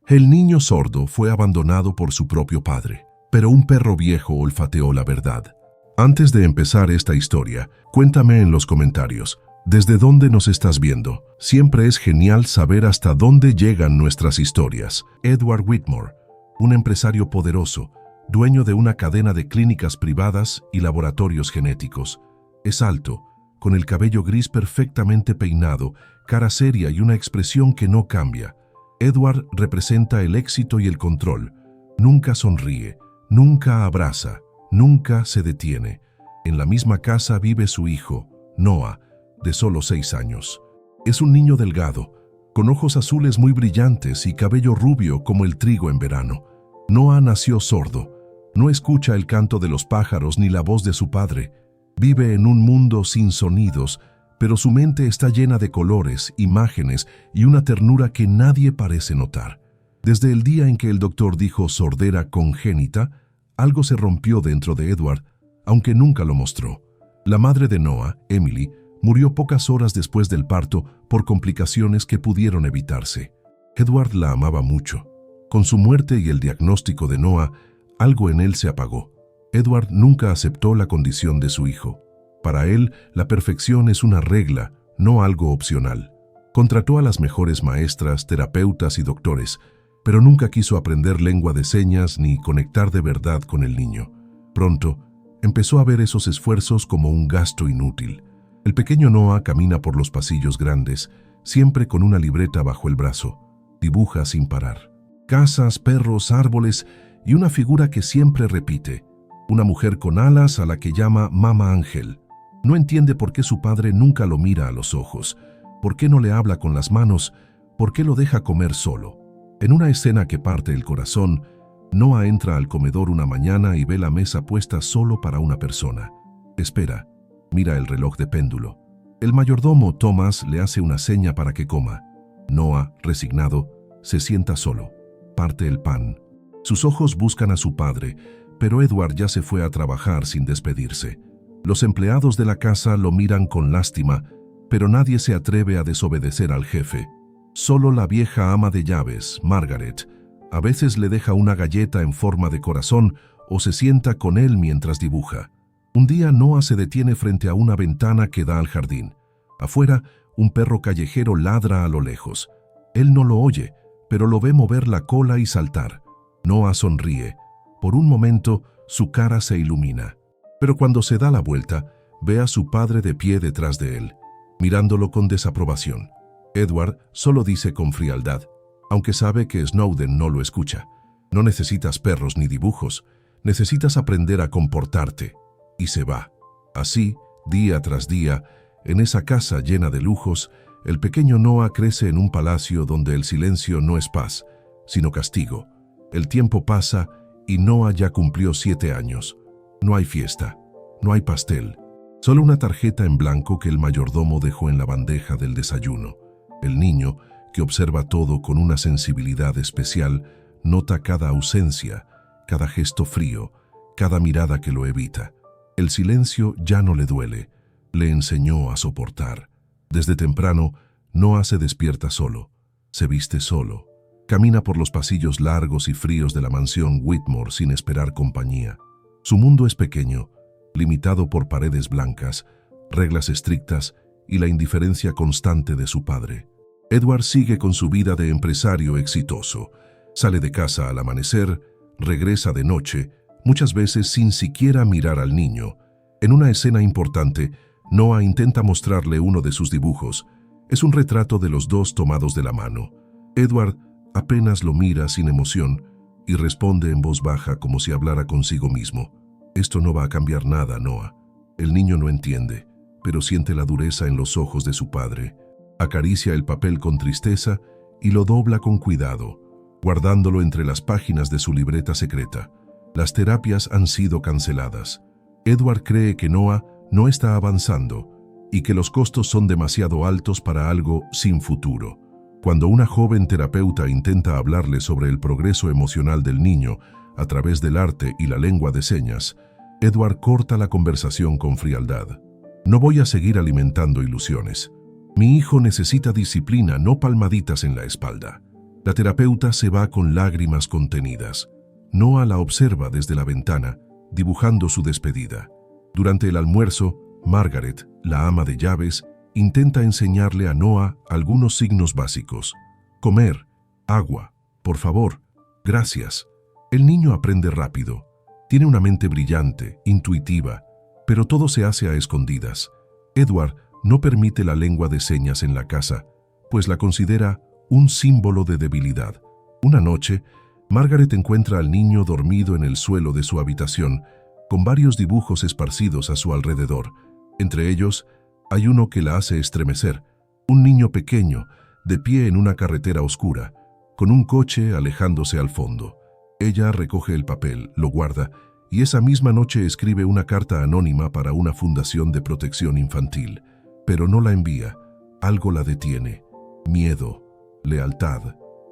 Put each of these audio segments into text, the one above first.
El niño sordo fue abandonado por su propio padre, pero un perro viejo olfateó la verdad. Antes de empezar esta historia, cuéntame en los comentarios, ¿desde dónde nos estás viendo? Siempre es genial saber hasta dónde llegan nuestras historias. Edward Whitmore, un empresario poderoso, dueño de una cadena de clínicas privadas y laboratorios genéticos. Es alto, con el cabello gris perfectamente peinado, cara seria y una expresión que no cambia. Edward representa el éxito y el control. Nunca sonríe, nunca abraza, nunca se detiene. En la misma casa vive su hijo, Noah, de solo 6 años. Es un niño delgado, con ojos azules muy brillantes y cabello rubio como el trigo en verano. Noah nació sordo. No escucha el canto de los pájaros ni la voz de su padre. Vive en un mundo sin sonidos, pero su mente está llena de colores, imágenes y una ternura que nadie parece notar. Desde el día en que el doctor dijo sordera congénita, algo se rompió dentro de Edward, aunque nunca lo mostró. La madre de Noah, Emily, murió pocas horas después del parto por complicaciones que pudieron evitarse. Edward la amaba mucho. Con su muerte y el diagnóstico de Noah, algo en él se apagó. Edward nunca aceptó la condición de su hijo. Para él, la perfección es una regla, no algo opcional. Contrató a las mejores maestras, terapeutas y doctores, pero nunca quiso aprender lengua de señas ni conectar de verdad con el niño. Pronto, empezó a ver esos esfuerzos como un gasto inútil. El pequeño Noah camina por los pasillos grandes, siempre con una libreta bajo el brazo. Dibuja sin parar. Casas, perros, árboles y una figura que siempre repite. Una mujer con alas a la que llama Mamá Ángel. No entiende por qué su padre nunca lo mira a los ojos, por qué no le habla con las manos, por qué lo deja comer solo. En una escena que parte el corazón, Noah entra al comedor una mañana y ve la mesa puesta solo para una persona. Espera, mira el reloj de péndulo. El mayordomo Thomas le hace una seña para que coma. Noah, resignado, se sienta solo. Parte el pan. Sus ojos buscan a su padre, pero Edward ya se fue a trabajar sin despedirse. Los empleados de la casa lo miran con lástima, pero nadie se atreve a desobedecer al jefe. Solo la vieja ama de llaves, Margaret, a veces le deja una galleta en forma de corazón o se sienta con él mientras dibuja. Un día Noah se detiene frente a una ventana que da al jardín. Afuera, un perro callejero ladra a lo lejos. Él no lo oye, pero lo ve mover la cola y saltar. Noah sonríe. Por un momento, su cara se ilumina. Pero cuando se da la vuelta, ve a su padre de pie detrás de él, mirándolo con desaprobación. Edward solo dice con frialdad, aunque sabe que Snowden no lo escucha. No necesitas perros ni dibujos, necesitas aprender a comportarte. Y se va. Así, día tras día, en esa casa llena de lujos, el pequeño Noah crece en un palacio donde el silencio no es paz, sino castigo. El tiempo pasa y Noah ya cumplió 7 años. No hay fiesta, no hay pastel, solo una tarjeta en blanco que el mayordomo dejó en la bandeja del desayuno. El niño, que observa todo con una sensibilidad especial, nota cada ausencia, cada gesto frío, cada mirada que lo evita. El silencio ya no le duele, le enseñó a soportar. Desde temprano, Noah se despierta solo, se viste solo, camina por los pasillos largos y fríos de la mansión Whitmore sin esperar compañía. Su mundo es pequeño, limitado por paredes blancas, reglas estrictas y la indiferencia constante de su padre. Edward sigue con su vida de empresario exitoso. Sale de casa al amanecer, regresa de noche, muchas veces sin siquiera mirar al niño. En una escena importante, Noah intenta mostrarle uno de sus dibujos. Es un retrato de los dos tomados de la mano. Edward apenas lo mira sin emoción y responde en voz baja como si hablara consigo mismo. Esto no va a cambiar nada, Noah. El niño no entiende, pero siente la dureza en los ojos de su padre. Acaricia el papel con tristeza y lo dobla con cuidado, guardándolo entre las páginas de su libreta secreta. Las terapias han sido canceladas. Edward cree que Noah no está avanzando y que los costos son demasiado altos para algo sin futuro. Cuando una joven terapeuta intenta hablarle sobre el progreso emocional del niño a través del arte y la lengua de señas, Edward corta la conversación con frialdad. No voy a seguir alimentando ilusiones. Mi hijo necesita disciplina, no palmaditas en la espalda. La terapeuta se va con lágrimas contenidas. Noah la observa desde la ventana, dibujando su despedida. Durante el almuerzo, Margaret, la ama de llaves, intenta enseñarle a Noah algunos signos básicos. Comer, agua, por favor, gracias. El niño aprende rápido. Tiene una mente brillante, intuitiva, pero todo se hace a escondidas. Edward no permite la lengua de señas en la casa, pues la considera un símbolo de debilidad. Una noche, Margaret encuentra al niño dormido en el suelo de su habitación, con varios dibujos esparcidos a su alrededor. Entre ellos, hay uno que la hace estremecer, un niño pequeño, de pie en una carretera oscura, con un coche alejándose al fondo. Ella recoge el papel, lo guarda, y esa misma noche escribe una carta anónima para una fundación de protección infantil, pero no la envía. Algo la detiene. Miedo, lealtad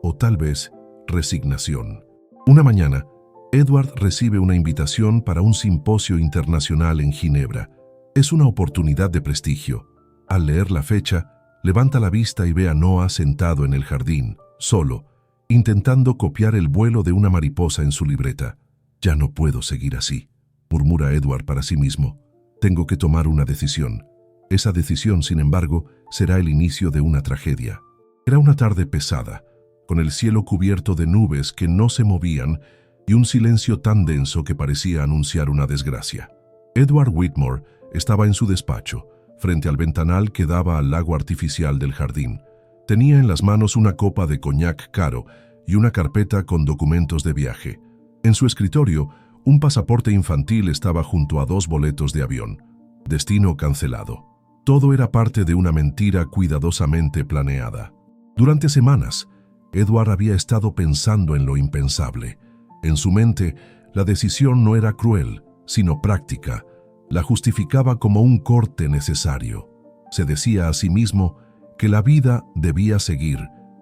o tal vez resignación. Una mañana, Edward recibe una invitación para un simposio internacional en Ginebra. Es una oportunidad de prestigio. Al leer la fecha, levanta la vista y ve a Noah sentado en el jardín, solo, intentando copiar el vuelo de una mariposa en su libreta. «Ya no puedo seguir así», murmura Edward para sí mismo. «Tengo que tomar una decisión». Esa decisión, sin embargo, será el inicio de una tragedia. Era una tarde pesada, con el cielo cubierto de nubes que no se movían y un silencio tan denso que parecía anunciar una desgracia. Edward Whitmore estaba en su despacho, frente al ventanal que daba al lago artificial del jardín. Tenía en las manos una copa de coñac caro y una carpeta con documentos de viaje. En su escritorio, un pasaporte infantil estaba junto a 2 boletos de avión. Destino cancelado. Todo era parte de una mentira cuidadosamente planeada. Durante semanas, Edward había estado pensando en lo impensable. En su mente, la decisión no era cruel, sino práctica. La justificaba como un corte necesario. Se decía a sí mismo que la vida debía seguir,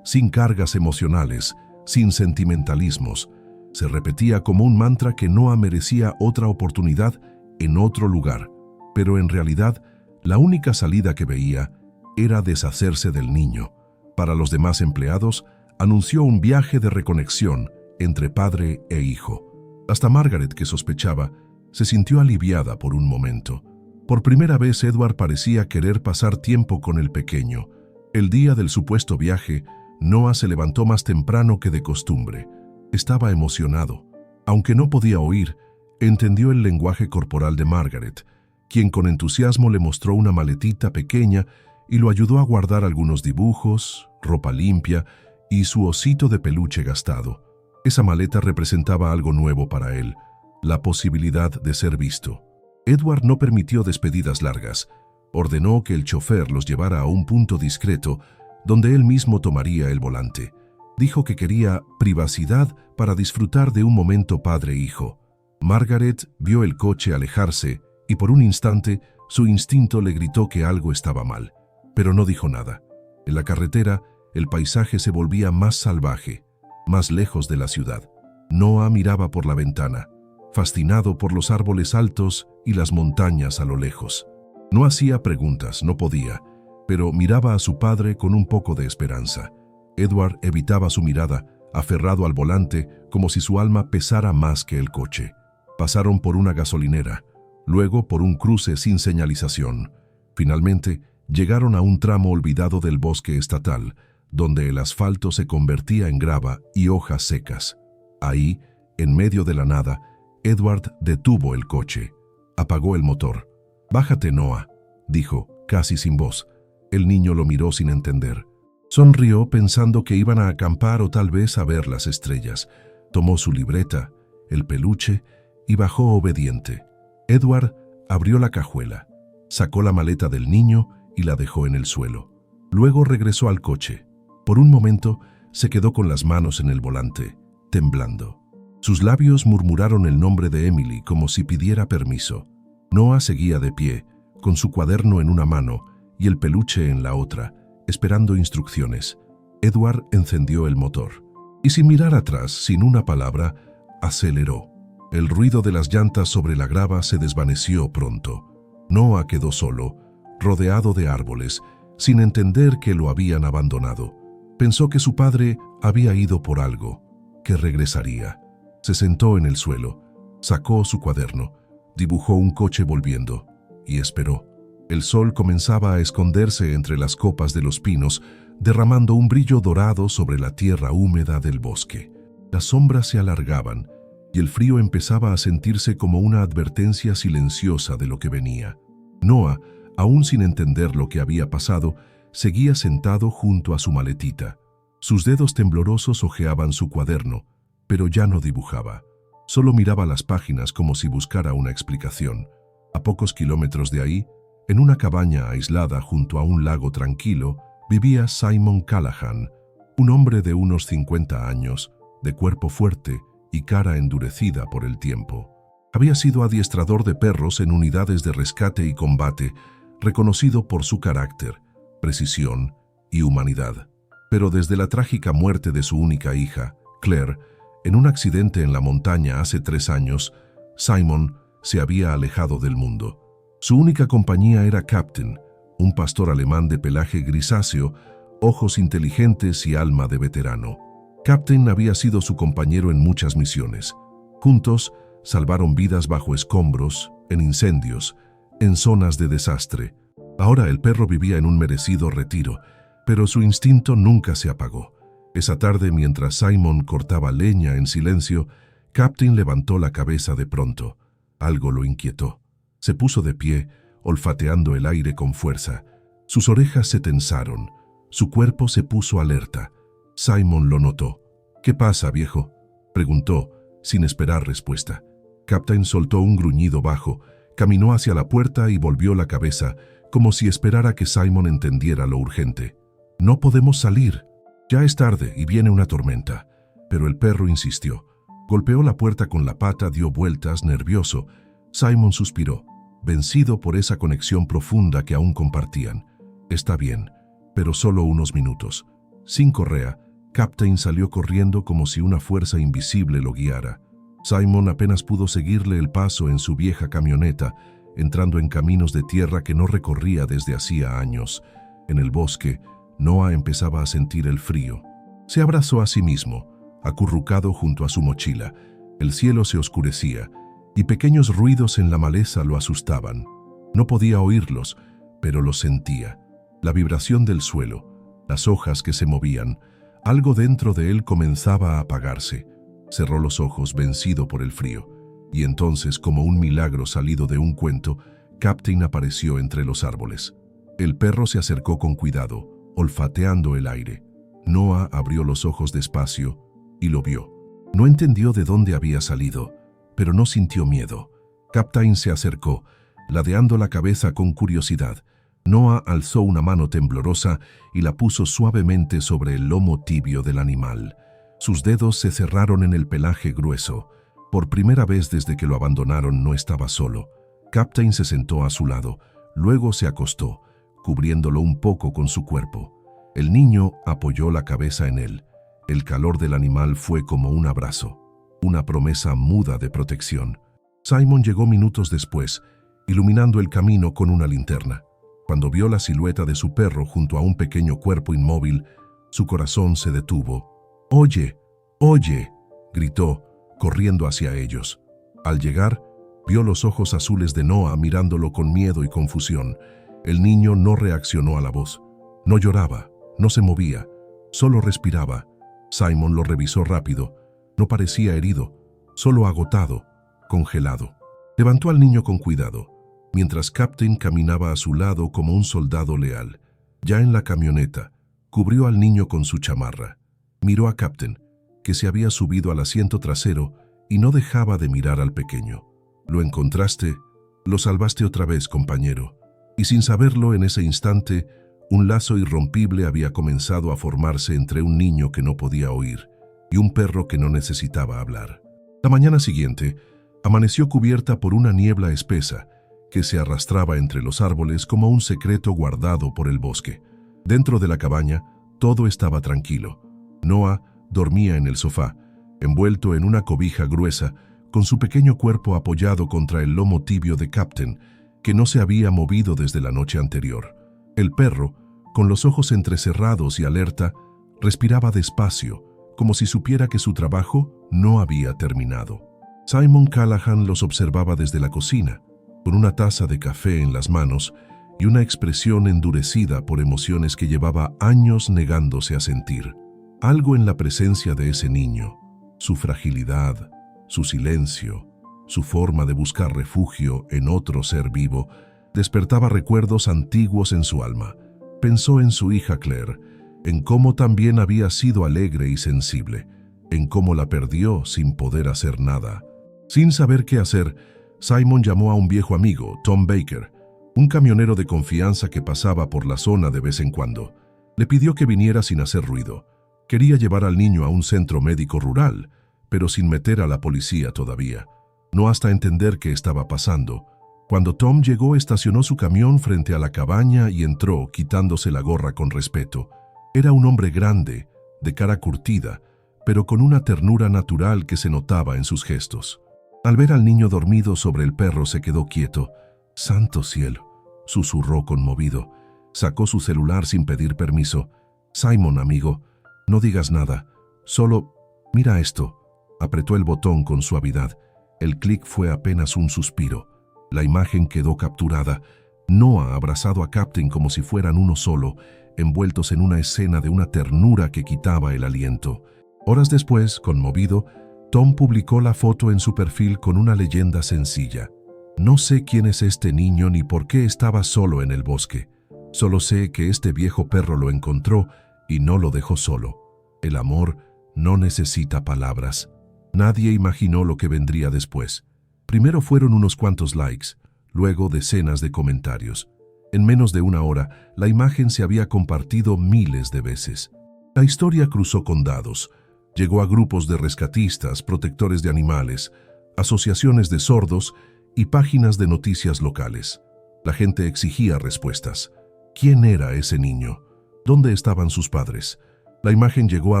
sin cargas emocionales, sin sentimentalismos. Se repetía como un mantra que Noah merecía otra oportunidad en otro lugar, pero en realidad la única salida que veía era deshacerse del niño. Para los demás empleados, anunció un viaje de reconexión entre padre e hijo. Hasta Margaret, que sospechaba, se sintió aliviada por un momento. Por primera vez Edward parecía querer pasar tiempo con el pequeño. El día del supuesto viaje, Noah se levantó más temprano que de costumbre. Estaba emocionado. Aunque no podía oír, entendió el lenguaje corporal de Margaret, quien con entusiasmo le mostró una maletita pequeña y lo ayudó a guardar algunos dibujos, ropa limpia y su osito de peluche gastado. Esa maleta representaba algo nuevo para él, la posibilidad de ser visto. Edward no permitió despedidas largas. Ordenó que el chofer los llevara a un punto discreto donde él mismo tomaría el volante. Dijo que quería privacidad para disfrutar de un momento padre-hijo. Margaret vio el coche alejarse y por un instante su instinto le gritó que algo estaba mal, pero no dijo nada. En la carretera, el paisaje se volvía más salvaje, más lejos de la ciudad. Noah miraba por la ventana, fascinado por los árboles altos y las montañas a lo lejos. No hacía preguntas, no podía, pero miraba a su padre con un poco de esperanza. Edward evitaba su mirada, aferrado al volante, como si su alma pesara más que el coche. Pasaron por una gasolinera, luego por un cruce sin señalización. Finalmente, llegaron a un tramo olvidado del bosque estatal, donde el asfalto se convertía en grava y hojas secas. Ahí, en medio de la nada, Edward detuvo el coche. Apagó el motor. «Bájate, Noah», dijo, casi sin voz. El niño lo miró sin entender. Sonrió pensando que iban a acampar o tal vez a ver las estrellas. Tomó su libreta, el peluche y bajó obediente. Edward abrió la cajuela, sacó la maleta del niño y la dejó en el suelo. Luego regresó al coche. Por un momento se quedó con las manos en el volante, temblando. Sus labios murmuraron el nombre de Emily como si pidiera permiso. Noah seguía de pie, con su cuaderno en una mano y el peluche en la otra, esperando instrucciones. Edward encendió el motor y sin mirar atrás, sin una palabra, aceleró. El ruido de las llantas sobre la grava se desvaneció pronto. Noah quedó solo, rodeado de árboles, sin entender que lo habían abandonado. Pensó que su padre había ido por algo, que regresaría. Se sentó en el suelo, sacó su cuaderno, dibujó un coche volviendo y esperó. El sol comenzaba a esconderse entre las copas de los pinos, derramando un brillo dorado sobre la tierra húmeda del bosque. Las sombras se alargaban y el frío empezaba a sentirse como una advertencia silenciosa de lo que venía. Noah, aún sin entender lo que había pasado, seguía sentado junto a su maletita. Sus dedos temblorosos hojeaban su cuaderno, pero ya no dibujaba. Solo miraba las páginas como si buscara una explicación. A pocos kilómetros de ahí, en una cabaña aislada junto a un lago tranquilo, vivía Simon Callahan, un hombre de unos 50 años, de cuerpo fuerte y cara endurecida por el tiempo. Había sido adiestrador de perros en unidades de rescate y combate, reconocido por su carácter, precisión y humanidad. Pero desde la trágica muerte de su única hija, Claire, en un accidente en la montaña hace 3 años, Simon se había alejado del mundo. Su única compañía era Captain, un pastor alemán de pelaje grisáceo, ojos inteligentes y alma de veterano. Captain había sido su compañero en muchas misiones. Juntos, salvaron vidas bajo escombros, en incendios, en zonas de desastre. Ahora el perro vivía en un merecido retiro, pero su instinto nunca se apagó. Esa tarde, mientras Simon cortaba leña en silencio, Captain levantó la cabeza de pronto. Algo lo inquietó. Se puso de pie, olfateando el aire con fuerza. Sus orejas se tensaron. Su cuerpo se puso alerta. Simon lo notó. «¿Qué pasa, viejo?», preguntó, sin esperar respuesta. Captain soltó un gruñido bajo, caminó hacia la puerta y volvió la cabeza, como si esperara que Simon entendiera lo urgente. «No podemos salir. Ya es tarde y viene una tormenta». Pero el perro insistió. Golpeó la puerta con la pata, dio vueltas, nervioso. Simon suspiró, vencido por esa conexión profunda que aún compartían. «Está bien, pero solo unos minutos». Sin correa, Captain salió corriendo como si una fuerza invisible lo guiara. Simon apenas pudo seguirle el paso en su vieja camioneta, entrando en caminos de tierra que no recorría desde hacía años. En el bosque, Noah empezaba a sentir el frío. Se abrazó a sí mismo, acurrucado junto a su mochila. El cielo se oscurecía, y pequeños ruidos en la maleza lo asustaban. No podía oírlos, pero los sentía. La vibración del suelo, las hojas que se movían. Algo dentro de él comenzaba a apagarse. Cerró los ojos, vencido por el frío. Y entonces, como un milagro salido de un cuento, Captain apareció entre los árboles. El perro se acercó con cuidado, olfateando el aire. Noah abrió los ojos despacio y lo vio. No entendió de dónde había salido, pero no sintió miedo. Captain se acercó, ladeando la cabeza con curiosidad. Noah alzó una mano temblorosa y la puso suavemente sobre el lomo tibio del animal. Sus dedos se cerraron en el pelaje grueso. Por primera vez desde que lo abandonaron no estaba solo. Captain se sentó a su lado, luego se acostó, cubriéndolo un poco con su cuerpo. El niño apoyó la cabeza en él. El calor del animal fue como un abrazo, una promesa muda de protección. Simon llegó minutos después, iluminando el camino con una linterna. Cuando vio la silueta de su perro junto a un pequeño cuerpo inmóvil, su corazón se detuvo. «¡Oye! ¡Oye!», gritó, corriendo hacia ellos. Al llegar, vio los ojos azules de Noah mirándolo con miedo y confusión. El niño no reaccionó a la voz. No lloraba, no se movía, solo respiraba. Simon lo revisó rápido. No parecía herido, solo agotado, congelado. Levantó al niño con cuidado, mientras Captain caminaba a su lado como un soldado leal. Ya en la camioneta, cubrió al niño con su chamarra. Miró a Captain, que se había subido al asiento trasero y no dejaba de mirar al pequeño. «Lo encontraste, lo salvaste otra vez, compañero». Y sin saberlo, en ese instante, un lazo irrompible había comenzado a formarse entre un niño que no podía oír y un perro que no necesitaba hablar. La mañana siguiente, amaneció cubierta por una niebla espesa que se arrastraba entre los árboles como un secreto guardado por el bosque. Dentro de la cabaña, todo estaba tranquilo. Noah dormía en el sofá, envuelto en una cobija gruesa, con su pequeño cuerpo apoyado contra el lomo tibio de Captain, que no se había movido desde la noche anterior. El perro, con los ojos entrecerrados y alerta, Respiraba despacio, como si supiera que su trabajo no había terminado. Simon Callahan los observaba desde la cocina, con una taza de café en las manos y una expresión endurecida por emociones que llevaba años negándose a sentir. Algo en la presencia de ese niño, su fragilidad, su silencio, su forma de buscar refugio en otro ser vivo, despertaba recuerdos antiguos en su alma. Pensó en su hija Claire, en cómo también había sido alegre y sensible, en cómo la perdió sin poder hacer nada. Sin saber qué hacer, Simon llamó a un viejo amigo, Tom Baker, un camionero de confianza que pasaba por la zona de vez en cuando. Le pidió que viniera sin hacer ruido. Quería llevar al niño a un centro médico rural, pero sin meter a la policía todavía. No hasta entender qué estaba pasando. Cuando Tom llegó, estacionó su camión frente a la cabaña y entró, quitándose la gorra con respeto. Era un hombre grande, de cara curtida, pero con una ternura natural que se notaba en sus gestos. Al ver al niño dormido sobre el perro, se quedó quieto. «Santo cielo», susurró conmovido. Sacó su celular sin pedir permiso. «Simon, amigo, no digas nada. Solo mira esto». Apretó el botón con suavidad. El clic fue apenas un suspiro. La imagen quedó capturada. Noah abrazado a Captain como si fueran uno solo, envueltos en una escena de una ternura que quitaba el aliento. Horas después, conmovido, Tom publicó la foto en su perfil con una leyenda sencilla. «No sé quién es este niño ni por qué estaba solo en el bosque. Solo sé que este viejo perro lo encontró y no lo dejó solo. El amor no necesita palabras». Nadie imaginó lo que vendría después. Primero fueron unos cuantos likes, luego decenas de comentarios. En menos de una hora, la imagen se había compartido miles de veces. La historia cruzó condados. Llegó a grupos de rescatistas, protectores de animales, asociaciones de sordos y páginas de noticias locales. La gente exigía respuestas. ¿Quién era ese niño? ¿Dónde estaban sus padres? La imagen llegó a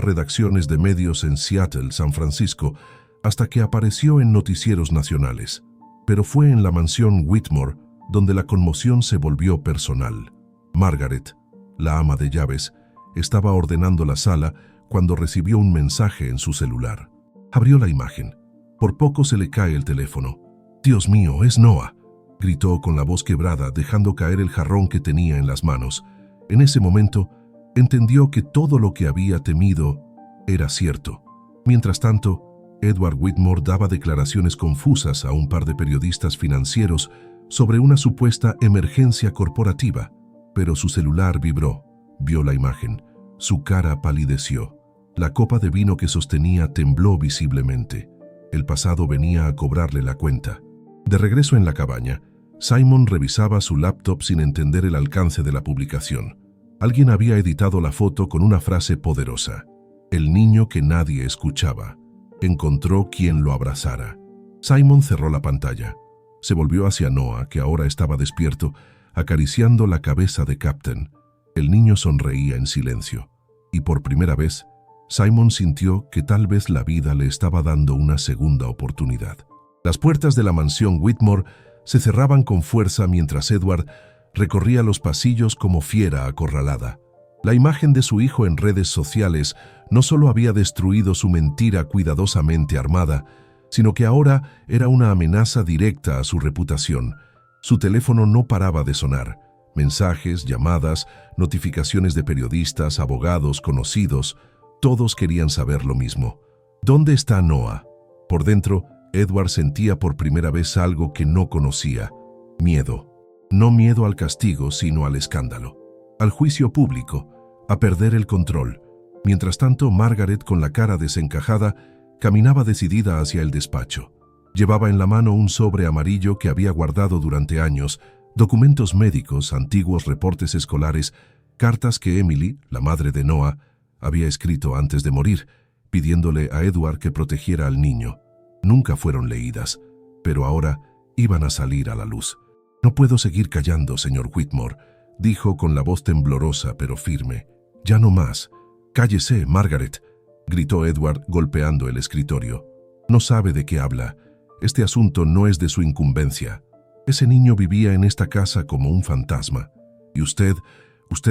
redacciones de medios en Seattle, San Francisco, hasta que apareció en noticieros nacionales. Pero fue en la mansión Whitmore donde la conmoción se volvió personal. Margaret, la ama de llaves, estaba ordenando la sala cuando recibió un mensaje en su celular. Abrió la imagen. Por poco se le cae el teléfono. «Dios mío, es Noah», gritó con la voz quebrada, dejando caer el jarrón que tenía en las manos. En ese momento, entendió que todo lo que había temido era cierto. Mientras tanto, Edward Whitmore daba declaraciones confusas a un par de periodistas financieros sobre una supuesta emergencia corporativa, pero su celular vibró. Vio la imagen. Su cara palideció. La copa de vino que sostenía tembló visiblemente. El pasado venía a cobrarle la cuenta. De regreso en la cabaña, Simon revisaba su laptop sin entender el alcance de la publicación. Alguien había editado la foto con una frase poderosa: «El niño que nadie escuchaba. Encontró quien lo abrazara». Simon cerró la pantalla. Se volvió hacia Noah, que ahora estaba despierto, acariciando la cabeza de Captain. El niño sonreía en silencio. Y por primera vez, Simon sintió que tal vez la vida le estaba dando una segunda oportunidad. Las puertas de la mansión Whitmore se cerraban con fuerza mientras Edward recorría los pasillos como fiera acorralada. La imagen de su hijo en redes sociales no solo había destruido su mentira cuidadosamente armada, sino que ahora era una amenaza directa a su reputación. Su teléfono no paraba de sonar. Mensajes, llamadas, notificaciones de periodistas, abogados, conocidos, todos querían saber lo mismo. ¿Dónde está Noah? Por dentro, Edward sentía por primera vez algo que no conocía: miedo. No miedo al castigo, sino al escándalo, al juicio público, a perder el control. Mientras tanto, Margaret, con la cara desencajada, caminaba decidida hacia el despacho. Llevaba en la mano un sobre amarillo que había guardado durante años, documentos médicos, antiguos reportes escolares, cartas que Emily, la madre de Noah, había escrito antes de morir, pidiéndole a Edward que protegiera al niño. Nunca fueron leídas, pero ahora iban a salir a la luz. «No puedo seguir callando, señor Whitmore», dijo con la voz temblorosa pero firme. «Ya no más». «Cállese, Margaret», gritó Edward golpeando el escritorio. «No sabe de qué habla. Este asunto no es de su incumbencia. Ese niño vivía en esta casa como un fantasma. Y usted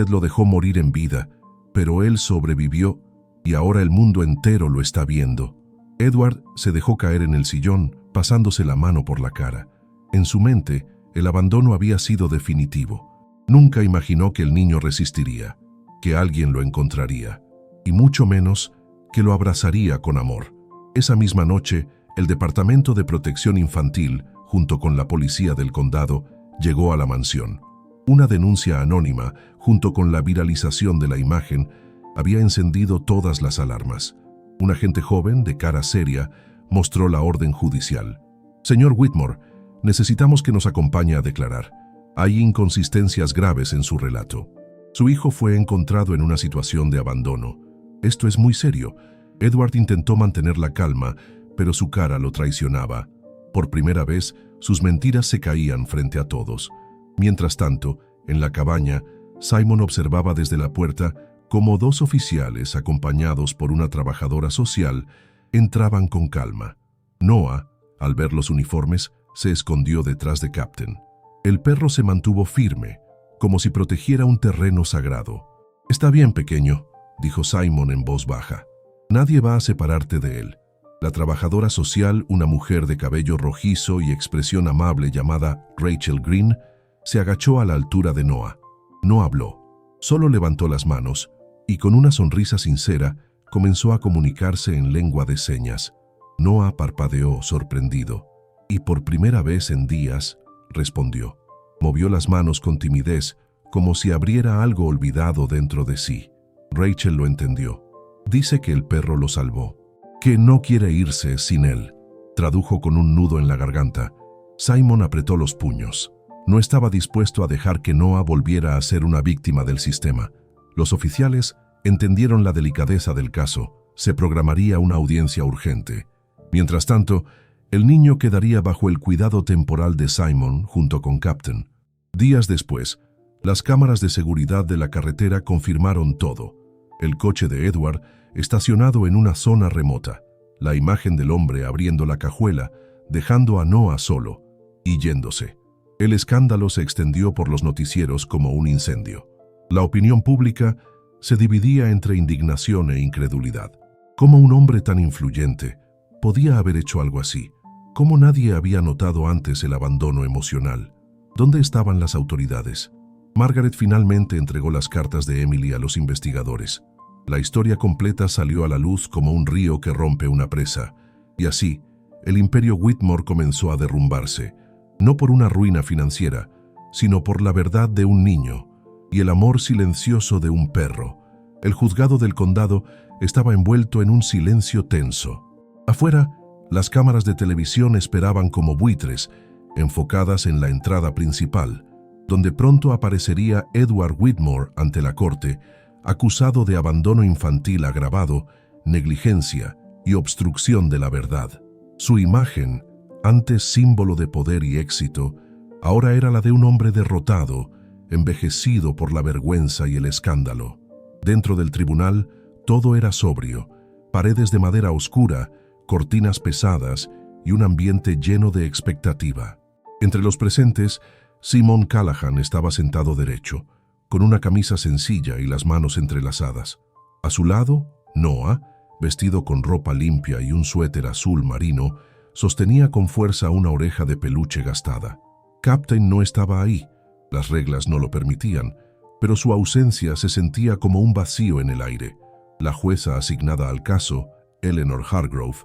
lo dejó morir en vida. pero él sobrevivió y ahora el mundo entero lo está viendo. Edward se dejó caer en el sillón, pasándose la mano por la cara. En su mente, el abandono había sido definitivo. Nunca imaginó que el niño resistiría, que alguien lo encontraría, y mucho menos que lo abrazaría con amor. Esa misma noche, el Departamento de Protección Infantil, junto con la policía del condado, llegó a la mansión. Una denuncia anónima, junto con la viralización de la imagen, había encendido todas las alarmas. Un agente joven, de cara seria, mostró la orden judicial. «Señor Whitmore, necesitamos que nos acompañe a declarar. Hay inconsistencias graves en su relato. Su hijo fue encontrado en una situación de abandono. Esto es muy serio». Edward intentó mantener la calma, pero su cara lo traicionaba. Por primera vez, sus mentiras se caían frente a todos. Mientras tanto, en la cabaña, Simon observaba desde la puerta cómo dos oficiales, acompañados por una trabajadora social, entraban con calma. Noah, al ver los uniformes, se escondió detrás de Captain. El perro se mantuvo firme, como si protegiera un terreno sagrado. «Está bien, pequeño», dijo Simon en voz baja. «Nadie va a separarte de él». La trabajadora social, una mujer de cabello rojizo y expresión amable llamada Rachel Green, se agachó a la altura de Noah. No habló, solo levantó las manos y con una sonrisa sincera comenzó a comunicarse en lengua de señas. Noah parpadeó sorprendido y por primera vez en días respondió. Movió las manos con timidez, como si abriera algo olvidado dentro de sí. Rachel lo entendió. «Dice que el perro lo salvó, que no quiere irse sin él», tradujo con un nudo en la garganta. Simon apretó los puños. No estaba dispuesto a dejar que Noah volviera a ser una víctima del sistema. Los oficiales entendieron la delicadeza del caso. Se programaría una audiencia urgente. Mientras tanto, el niño quedaría bajo el cuidado temporal de Simon junto con Captain. Días después, las cámaras de seguridad de la carretera confirmaron todo. El coche de Edward estacionado en una zona remota, la imagen del hombre abriendo la cajuela, dejando a Noah solo y yéndose. El escándalo se extendió por los noticieros como un incendio. La opinión pública se dividía entre indignación e incredulidad. ¿Cómo un hombre tan influyente podía haber hecho algo así? ¿Cómo nadie había notado antes el abandono emocional? ¿Dónde estaban las autoridades? Margaret finalmente entregó las cartas de Emily a los investigadores. La historia completa salió a la luz como un río que rompe una presa, y así, el imperio Whitmore comenzó a derrumbarse, no por una ruina financiera, sino por la verdad de un niño y el amor silencioso de un perro. El juzgado del condado estaba envuelto en un silencio tenso. Afuera, las cámaras de televisión esperaban como buitres, enfocadas en la entrada principal, donde pronto aparecería Edward Whitmore ante la corte, acusado de abandono infantil agravado, negligencia y obstrucción de la verdad. Su imagen, antes símbolo de poder y éxito, ahora era la de un hombre derrotado, envejecido por la vergüenza y el escándalo. Dentro del tribunal, todo era sobrio, paredes de madera oscura, cortinas pesadas y un ambiente lleno de expectativa. Entre los presentes, Simon Callahan estaba sentado derecho, con una camisa sencilla y las manos entrelazadas. A su lado, Noah, vestido con ropa limpia y un suéter azul marino, sostenía con fuerza una oreja de peluche gastada. Captain no estaba ahí, las reglas no lo permitían, pero su ausencia se sentía como un vacío en el aire. La jueza asignada al caso, Eleanor Hargrove,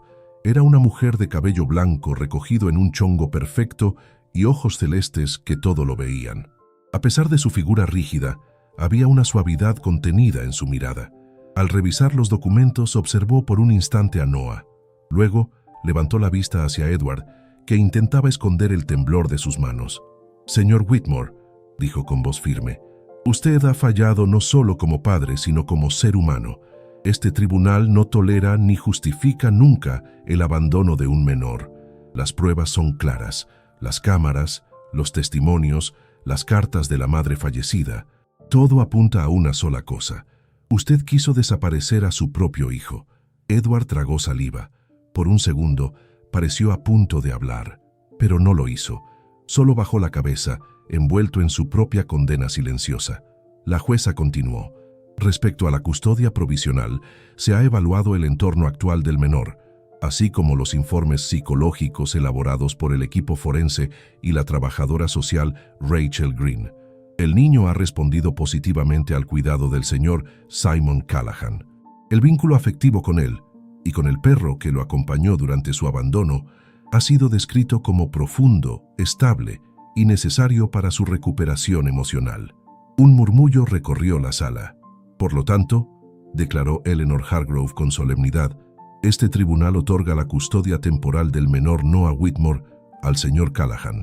era una mujer de cabello blanco recogido en un chongo perfecto y ojos celestes que todo lo veían. A pesar de su figura rígida, había una suavidad contenida en su mirada. Al revisar los documentos, observó por un instante a Noah. Luego, levantó la vista hacia Edward, que intentaba esconder el temblor de sus manos. «Señor Whitmore», dijo con voz firme, «usted ha fallado no solo como padre, sino como ser humano. Este tribunal no tolera ni justifica nunca el abandono de un menor. Las pruebas son claras, las cámaras, los testimonios, las cartas de la madre fallecida. Todo apunta a una sola cosa. Usted quiso desaparecer a su propio hijo». Edward tragó saliva. Por un segundo, pareció a punto de hablar, pero no lo hizo. Solo bajó la cabeza, envuelto en su propia condena silenciosa. La jueza continuó. Respecto a la custodia provisional, se ha evaluado el entorno actual del menor, así como los informes psicológicos elaborados por el equipo forense y la trabajadora social Rachel Green. El niño ha respondido positivamente al cuidado del señor Simon Callahan. El vínculo afectivo con él y con el perro que lo acompañó durante su abandono ha sido descrito como profundo, estable y necesario para su recuperación emocional. Un murmullo recorrió la sala. Por lo tanto, declaró Eleanor Hargrove con solemnidad, este tribunal otorga la custodia temporal del menor Noah Whitmore al señor Callahan,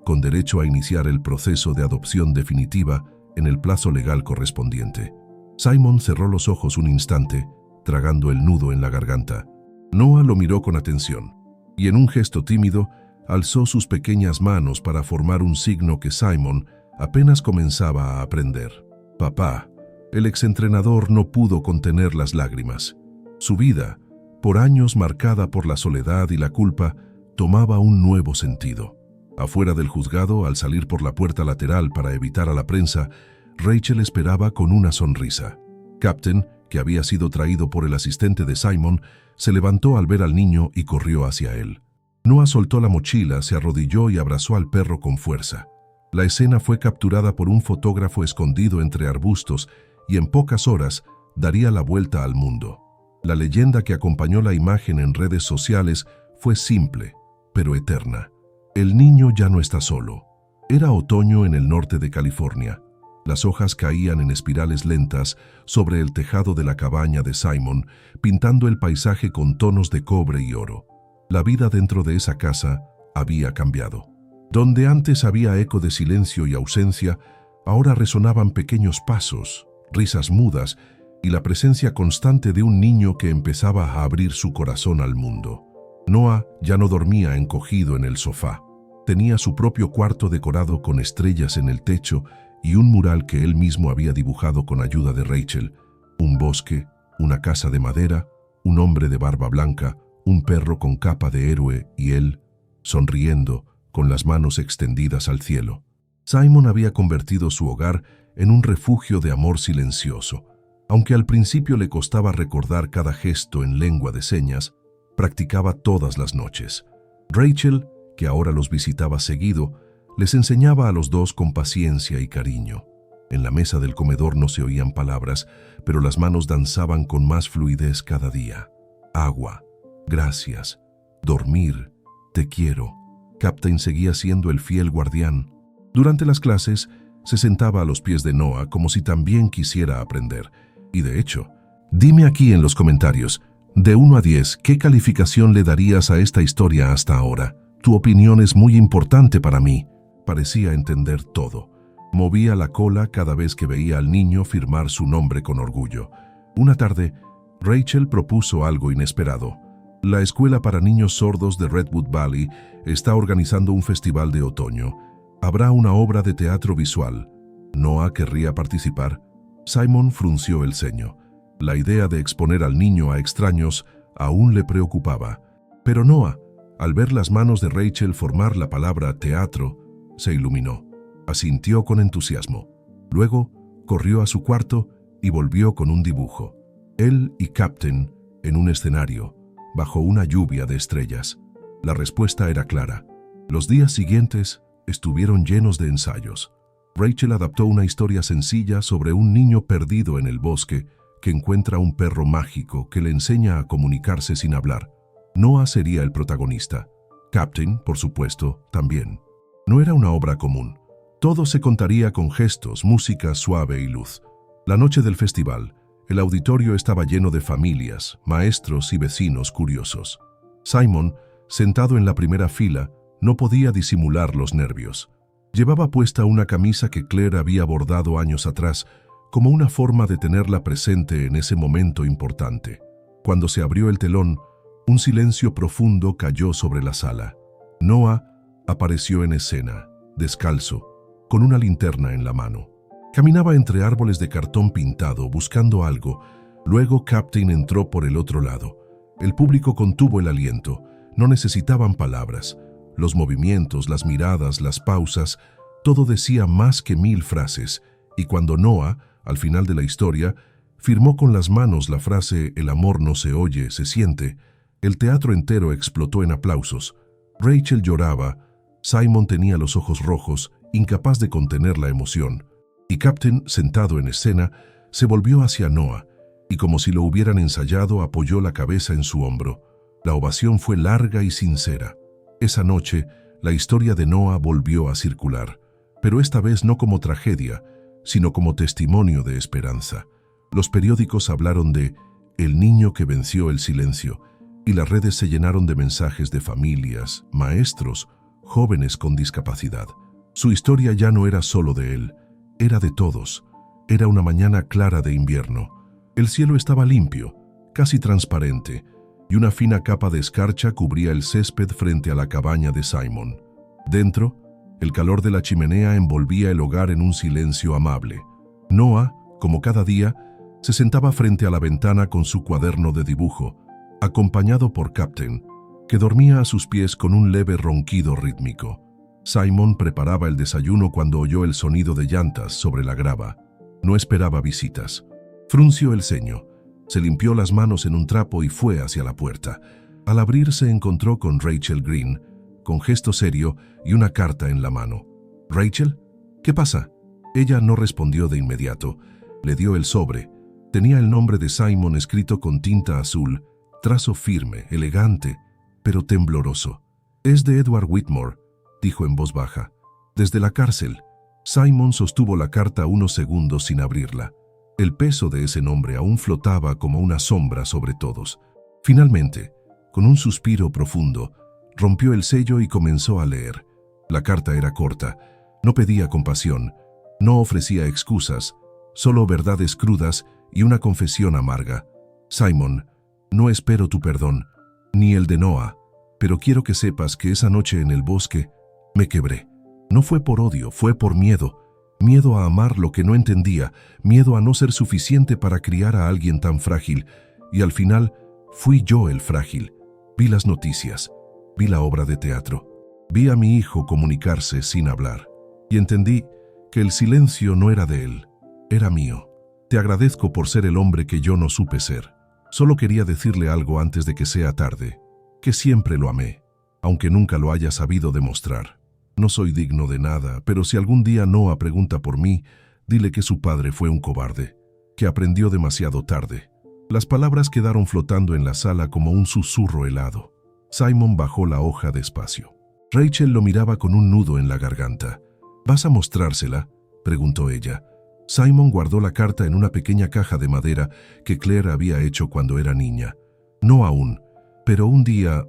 con derecho a iniciar el proceso de adopción definitiva en el plazo legal correspondiente. Simon cerró los ojos un instante, tragando el nudo en la garganta. Noah lo miró con atención, y en un gesto tímido, alzó sus pequeñas manos para formar un signo que Simon apenas comenzaba a aprender. Papá. El exentrenador no pudo contener las lágrimas. Su vida, por años marcada por la soledad y la culpa, tomaba un nuevo sentido. Afuera del juzgado, al salir por la puerta lateral para evitar a la prensa, Rachel esperaba con una sonrisa. Captain, que había sido traído por el asistente de Simon, se levantó al ver al niño y corrió hacia él. Noah soltó la mochila, se arrodilló y abrazó al perro con fuerza. La escena fue capturada por un fotógrafo escondido entre arbustos y en pocas horas daría la vuelta al mundo. La leyenda que acompañó la imagen en redes sociales fue simple, pero eterna. El niño ya no está solo. Era otoño en el norte de California. Las hojas caían en espirales lentas sobre el tejado de la cabaña de Simon, pintando el paisaje con tonos de cobre y oro. La vida dentro de esa casa había cambiado. Donde antes había eco de silencio y ausencia, ahora resonaban pequeños pasos, risas mudas y la presencia constante de un niño que empezaba a abrir su corazón al mundo. Noah ya no dormía encogido en el sofá. Tenía su propio cuarto decorado con estrellas en el techo y un mural que él mismo había dibujado con ayuda de Rachel. Un bosque, una casa de madera, un hombre de barba blanca, un perro con capa de héroe y él, sonriendo, con las manos extendidas al cielo. Simon había convertido su hogar en un refugio de amor silencioso. Aunque al principio le costaba recordar cada gesto en lengua de señas, practicaba todas las noches. Rachel, que ahora los visitaba seguido, les enseñaba a los dos con paciencia y cariño. En la mesa del comedor no se oían palabras, pero las manos danzaban con más fluidez cada día. Agua, gracias, dormir, te quiero. Captain seguía siendo el fiel guardián. Durante las clases, se sentaba a los pies de Noah como si también quisiera aprender. Y de hecho, dime aquí en los comentarios, de 1 a 10, ¿qué calificación le darías a esta historia hasta ahora? Tu opinión es muy importante para mí. Parecía entender todo. Movía la cola cada vez que veía al niño firmar su nombre con orgullo. Una tarde, Rachel propuso algo inesperado. La Escuela para Niños Sordos de Redwood Valley está organizando un festival de otoño. Habrá una obra de teatro visual. ¿Noah querría participar? Simon frunció el ceño. La idea de exponer al niño a extraños aún le preocupaba. Pero Noah, al ver las manos de Rachel formar la palabra teatro, se iluminó. Asintió con entusiasmo. Luego, corrió a su cuarto y volvió con un dibujo. Él y Captain en un escenario, bajo una lluvia de estrellas. La respuesta era clara. Los días siguientes estuvieron llenos de ensayos. Rachel adaptó una historia sencilla sobre un niño perdido en el bosque que encuentra un perro mágico que le enseña a comunicarse sin hablar. Noah sería el protagonista. Captain, por supuesto, también. No era una obra común. Todo se contaría con gestos, música suave y luz. La noche del festival, el auditorio estaba lleno de familias, maestros y vecinos curiosos. Simon, sentado en la primera fila, no podía disimular los nervios. Llevaba puesta una camisa que Claire había bordado años atrás, como una forma de tenerla presente en ese momento importante. Cuando se abrió el telón, un silencio profundo cayó sobre la sala. Noah apareció en escena, descalzo, con una linterna en la mano. Caminaba entre árboles de cartón pintado, buscando algo. Luego Captain entró por el otro lado. El público contuvo el aliento. No necesitaban palabras. Los movimientos, las miradas, las pausas, todo decía más que 1000 frases. Y cuando Noah, al final de la historia, Firmó con las manos la frase «El amor no se oye, se siente». El teatro entero explotó en aplausos. Rachel lloraba, Simon tenía los ojos rojos, incapaz de contener la emoción. Y Captain, sentado en escena, se volvió hacia Noah y, como si lo hubieran ensayado, apoyó la cabeza en su hombro. La ovación fue larga y sincera. Esa noche, la historia de Noah volvió a circular, pero esta vez no como tragedia, sino como testimonio de esperanza. Los periódicos hablaron de «el niño que venció el silencio», y las redes se llenaron de mensajes de familias, maestros, jóvenes con discapacidad. Su historia ya no era solo de él, era de todos. Era una mañana clara de invierno. El cielo estaba limpio, casi transparente, y una fina capa de escarcha cubría el césped frente a la cabaña de Simon. Dentro, el calor de la chimenea envolvía el hogar en un silencio amable. Noah, como cada día, se sentaba frente a la ventana con su cuaderno de dibujo, acompañado por Captain, que dormía a sus pies con un leve ronquido rítmico. Simon preparaba el desayuno cuando oyó el sonido de llantas sobre la grava. No esperaba visitas. Frunció el ceño, se limpió las manos en un trapo y fue hacia la puerta. Al abrir se encontró con Rachel Green, con gesto serio y una carta en la mano. «¿Rachel? ¿Qué pasa?» Ella no respondió de inmediato. Le dio el sobre. Tenía el nombre de Simon escrito con tinta azul, trazo firme, elegante, pero tembloroso. «Es de Edward Whitmore», dijo en voz baja. «Desde la cárcel». Simon sostuvo la carta unos segundos sin abrirla. El peso de ese nombre aún flotaba como una sombra sobre todos. Finalmente, con un suspiro profundo, rompió el sello y comenzó a leer. La carta era corta, no pedía compasión, no ofrecía excusas, solo verdades crudas y una confesión amarga. «Simon, no espero tu perdón, ni el de Noah, pero quiero que sepas que esa noche en el bosque me quebré. No fue por odio, fue por miedo. Miedo a amar lo que no entendía, miedo a no ser suficiente para criar a alguien tan frágil. Y al final, fui yo el frágil. Vi las noticias, vi la obra de teatro, vi a mi hijo comunicarse sin hablar. Y entendí que el silencio no era de él, era mío. Te agradezco por ser el hombre que yo no supe ser. Solo quería decirle algo antes de que sea tarde, que siempre lo amé, aunque nunca lo haya sabido demostrar. No soy digno de nada, pero si algún día Noah pregunta por mí, dile que su padre fue un cobarde, que aprendió demasiado tarde». Las palabras quedaron flotando en la sala como un susurro helado. Simon bajó la hoja despacio. Rachel lo miraba con un nudo en la garganta. «¿Vas a mostrársela?», preguntó ella. Simon guardó la carta en una pequeña caja de madera que Claire había hecho cuando era niña. «No aún, pero un día,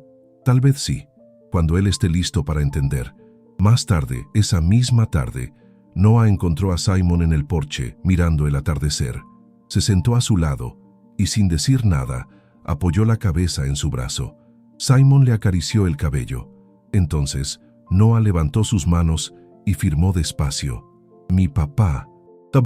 tal vez sí, cuando él esté listo para entender». Más tarde, esa misma tarde, Noah encontró a Simon en el porche, mirando el atardecer. Se sentó a su lado y, sin decir nada, apoyó la cabeza en su brazo. Simon le acarició el cabello. Entonces, Noah levantó sus manos y firmó despacio: «Mi papá».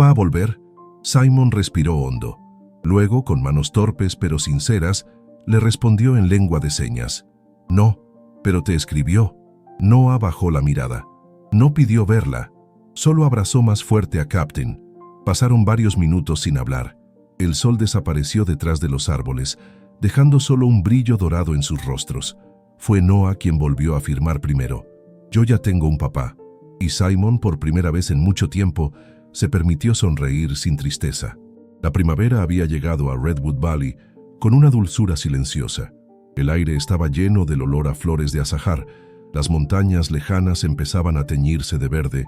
«¿Va a volver?». Simon respiró hondo. Luego, con manos torpes pero sinceras, le respondió en lengua de señas: «No, pero te escribió». Noah bajó la mirada. No pidió verla, solo abrazó más fuerte a Captain. Pasaron varios minutos sin hablar. El sol desapareció detrás de los árboles, dejando solo un brillo dorado en sus rostros. Fue Noah quien volvió a afirmar primero: «Yo ya tengo un papá». Y Simon, por primera vez en mucho tiempo, se permitió sonreír sin tristeza. La primavera había llegado a Redwood Valley con una dulzura silenciosa. El aire estaba lleno del olor a flores de azahar, las montañas lejanas empezaban a teñirse de verde,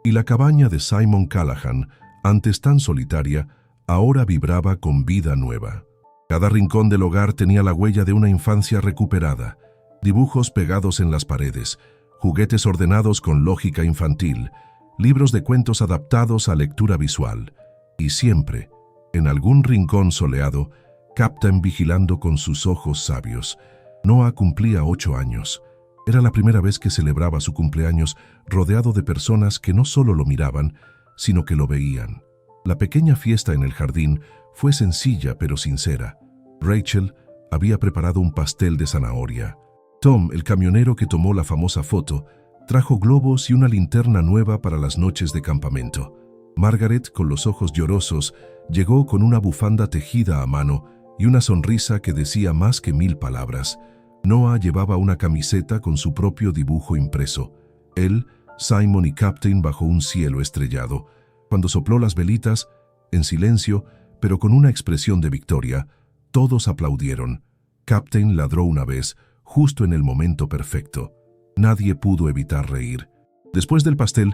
y la cabaña de Simon Callahan, antes tan solitaria, ahora vibraba con vida nueva. Cada rincón del hogar tenía la huella de una infancia recuperada, dibujos pegados en las paredes, juguetes ordenados con lógica infantil, libros de cuentos adaptados a lectura visual, y siempre, en algún rincón soleado, Captain vigilando con sus ojos sabios. Noah cumplía 8 años. Era la primera vez que celebraba su cumpleaños rodeado de personas que no solo lo miraban, sino que lo veían. La pequeña fiesta en el jardín fue sencilla pero sincera. Rachel había preparado un pastel de zanahoria. Tom, el camionero que tomó la famosa foto, trajo globos y una linterna nueva para las noches de campamento. Margaret, con los ojos llorosos, Llegó con una bufanda tejida a mano y una sonrisa que decía más que 1000 palabras. Noah llevaba una camiseta con su propio dibujo impreso. Él, Simon y Captain bajo un cielo estrellado. Cuando sopló las velitas, en silencio, pero con una expresión de victoria, todos aplaudieron. Captain ladró una vez, justo en el momento perfecto. Nadie pudo evitar reír. Después del pastel,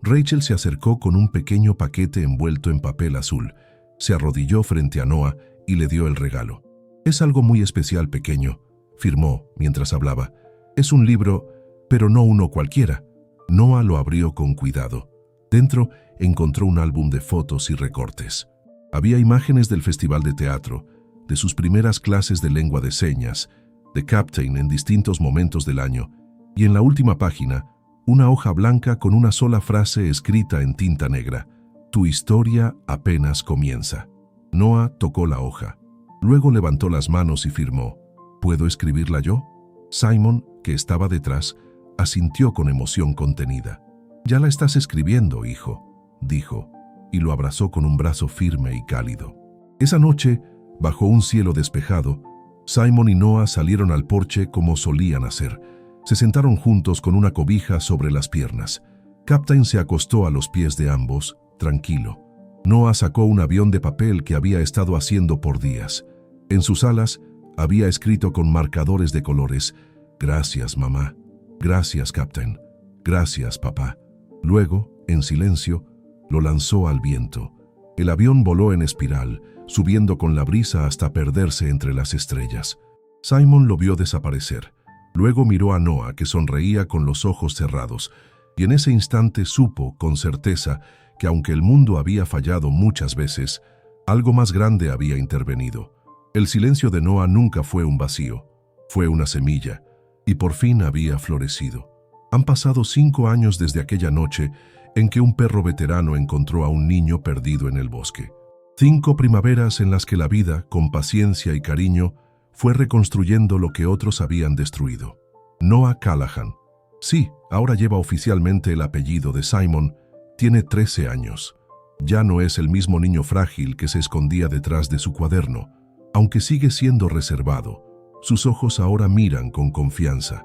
Rachel se acercó con un pequeño paquete envuelto en papel azul. Se arrodilló frente a Noah y le dio el regalo. «Es algo muy especial, pequeño», firmó mientras hablaba. «Es un libro, pero no uno cualquiera». Noah lo abrió con cuidado. Dentro encontró un álbum de fotos y recortes. Había imágenes del festival de teatro, de sus primeras clases de lengua de señas, de Captain en distintos momentos del año, y en la última página, una hoja blanca con una sola frase escrita en tinta negra: «Tu historia apenas comienza». Noah tocó la hoja. Luego levantó las manos y firmó: «¿Puedo escribirla yo?». Simon, que estaba detrás, asintió con emoción contenida. «Ya la estás escribiendo, hijo», dijo, y lo abrazó con un brazo firme y cálido. Esa noche, bajo un cielo despejado, Simon y Noah salieron al porche como solían hacer. Se sentaron juntos con una cobija sobre las piernas. Captain se acostó a los pies de ambos, tranquilo. Noah sacó un avión de papel que había estado haciendo por días. En sus alas había escrito con marcadores de colores: «Gracias, mamá. Gracias, Captain. Gracias, papá». Luego, en silencio, lo lanzó al viento. El avión voló en espiral, subiendo con la brisa hasta perderse entre las estrellas. Simon lo vio desaparecer. Luego miró a Noah, que sonreía con los ojos cerrados, y en ese instante supo con certeza que aunque el mundo había fallado muchas veces, algo más grande había intervenido. El silencio de Noah nunca fue un vacío, fue una semilla, y por fin había florecido. Han pasado 5 años desde aquella noche en que un perro veterano encontró a un niño perdido en el bosque. 5 primaveras en las que la vida, con paciencia y cariño, fue reconstruyendo lo que otros habían destruido. Noah Callahan. Sí, ahora lleva oficialmente el apellido de Simon. Tiene 13 años. Ya no es el mismo niño frágil que se escondía detrás de su cuaderno. Aunque sigue siendo reservado, sus ojos ahora miran con confianza.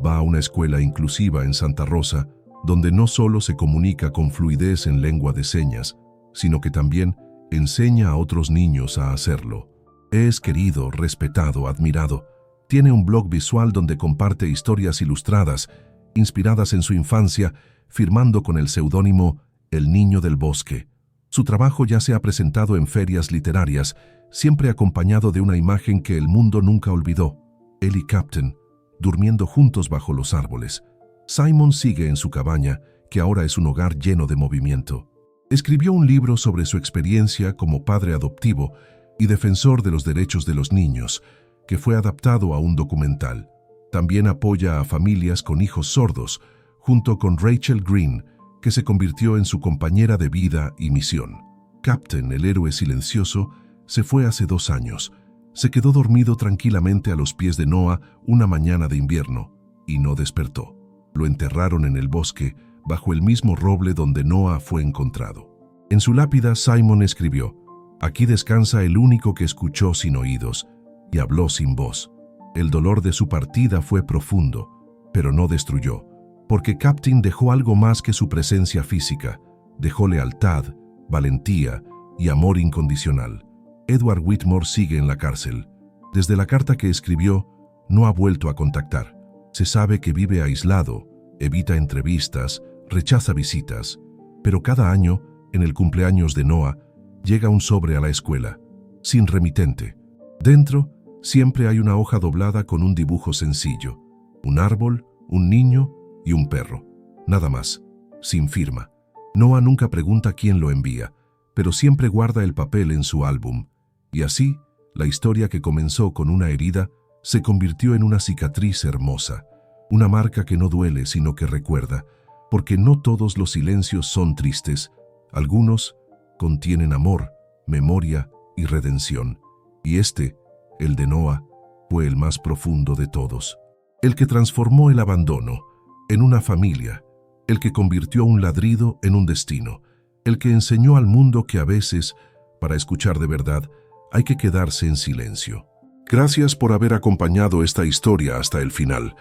Va a una escuela inclusiva en Santa Rosa, donde no solo se comunica con fluidez en lengua de señas, sino que también enseña a otros niños a hacerlo. Es querido, respetado, admirado. Tiene un blog visual donde comparte historias ilustradas, inspiradas en su infancia, firmando con el seudónimo El Niño del Bosque. Su trabajo ya se ha presentado en ferias literarias, siempre acompañado de una imagen que el mundo nunca olvidó: él y Captain, durmiendo juntos bajo los árboles. Simon sigue en su cabaña, que ahora es un hogar lleno de movimiento. Escribió un libro sobre su experiencia como padre adoptivo y defensor de los derechos de los niños, que fue adaptado a un documental. También apoya a familias con hijos sordos, junto con Rachel Green, que se convirtió en su compañera de vida y misión. Captain, el héroe silencioso, se fue hace 2 años. Se quedó dormido tranquilamente a los pies de Noah una mañana de invierno y no despertó. Lo enterraron en el bosque, bajo el mismo roble donde Noah fue encontrado. En su lápida, Simon escribió: «Aquí descansa el único que escuchó sin oídos y habló sin voz». El dolor de su partida fue profundo, pero no destruyó, porque Captain dejó algo más que su presencia física. Dejó lealtad, valentía y amor incondicional. Edward Whitmore sigue en la cárcel. Desde la carta que escribió, no ha vuelto a contactar. Se sabe que vive aislado, evita entrevistas, rechaza visitas, pero cada año, en el cumpleaños de Noah, llega un sobre a la escuela, sin remitente. Dentro, siempre hay una hoja doblada con un dibujo sencillo: un árbol, un niño y un perro. Nada más, sin firma. Noah nunca pregunta quién lo envía, pero siempre guarda el papel en su álbum. Y así, la historia que comenzó con una herida se convirtió en una cicatriz hermosa, una marca que no duele sino que recuerda, porque no todos los silencios son tristes. Algunos contienen amor, memoria y redención. Y este, el de Noah, fue el más profundo de todos. El que transformó el abandono en una familia, el que convirtió un ladrido en un destino, el que enseñó al mundo que a veces Para escuchar de verdad, hay que quedarse en silencio. Gracias por haber acompañado esta historia hasta el final.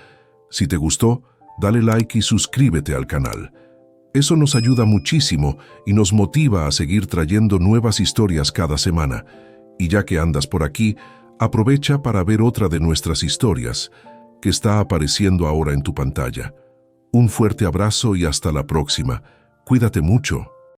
Si te gustó, dale like y suscríbete al canal. Eso nos ayuda muchísimo y nos motiva a seguir trayendo nuevas historias cada semana. Y ya que andas por aquí, aprovecha para ver otra de nuestras historias, que está apareciendo ahora en tu pantalla. Un fuerte abrazo y hasta la próxima. Cuídate mucho.